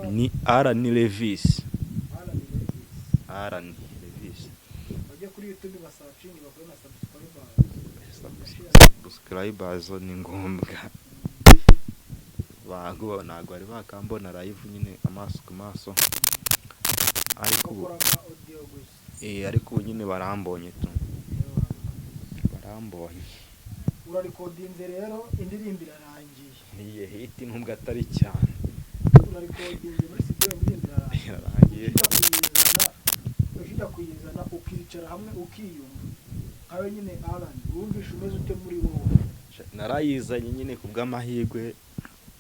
ni Allan Levis. Allan Levis. Bajya kuri YouTube basacinga bakora subscribers ni ngombwa. Bago ntago bari bakambona live nyine amaso ku maso. Ariko nyine barambonye tu. Barambonye. Urarekodinze rero indirimbo irarangiye. Niye hit nubwo atari cyane. Urarekodinze muri studio indirimbo irarangiye. Ujya kuyizana ukicara hamwe ukiyumva. Kawe nyine Allan wumvisha umeze ute muri wowe? Narayizanye nyine kubw'amahirwe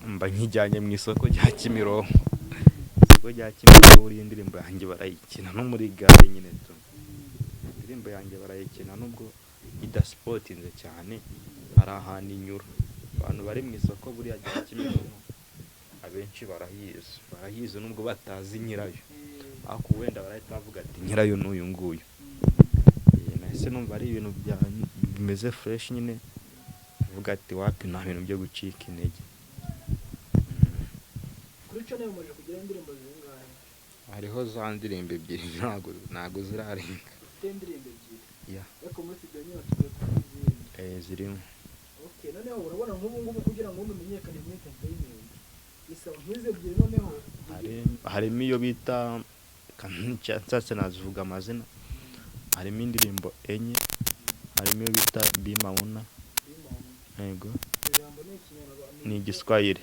mba nkijyanye mu isoko rya Kimironko. Isoko rya Kimironko uri indirimbo yanjye barayikina no muri gare nyine tu. Indirimbo yanjye barayikina nubwo idasipotinze cyane ari ahantu inyura. Abantu bari mu isoko buri rya Kimironko abenshi barahize nubwo batazi nyirayo. Ako wenda barahita bavuga ati nyirayo n'uyu nguyu. Nahise numva ari ibintu bimeze fresh nyine. Vuga ati wapi nta bintu byo gucika intege. Kuri channel umaze kugira indirimbo zingahe? Hariho za ndirimbo ebyiri ntago zirarenga. Indirimbo ebyiri. Yeah. Ariko muri studio nyine tugiye zirimo. Okay, noneho urabona nk'ubu kugira ngo umenyekane muri entertainment. Isa nk'izo ebyiri noneho harimo iyo bita nshatse nazivuga amazina. Harimo indirimbo enye. Harimo iyo bita bimauna. Yego. Ni igiswahili.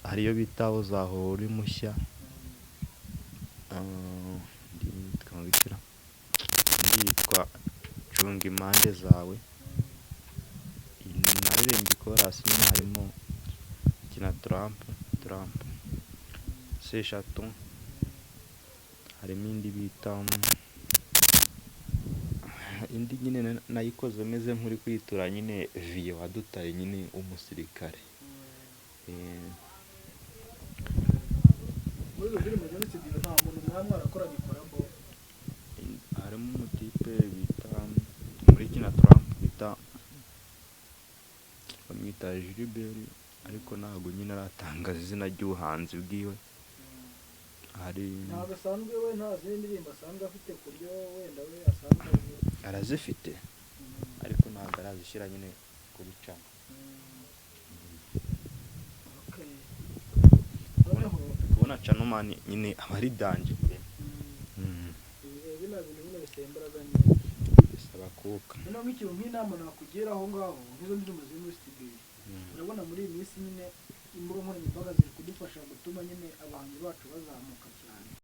Hari iyo bita uzaho uri mushya. Yitwa cunga impande zawe. Naririmbye chorus nyine harimo kina Trump eshatu. Harimo indi bita indi nyine nayikoze meze nk'uri kwitura nyine viyo wadutaye nyine umusirikare. muri indirimbo muri studio nta muntu mwamwe arakora gikoramo. Harimo umutipe bita muri kina Trump bita bamwita Gilbert ariko ntago nyine aratangaza izina ry'ubuhanzi bwiwe. Ntabwo asanzwe we nta zindi ndirimbo asanzwe afite kuryo wenda we asanzwe arazifite ariko ntabwo arazishyira nyine kuri channel. Okay. Kubona channel man nyine abari danje pe. Bina bintu nyine bisemberaga bisaba kuka. Noneho nk'ikintu nk'inama nakugira aho ngaho nk'izo ndirimbo ziri muri studio. Urabona muri iyi minsi nyine imbuga nkoranyambaga ziri kudufasha gutuma nyine abahanzi bacu bazamuka cyane.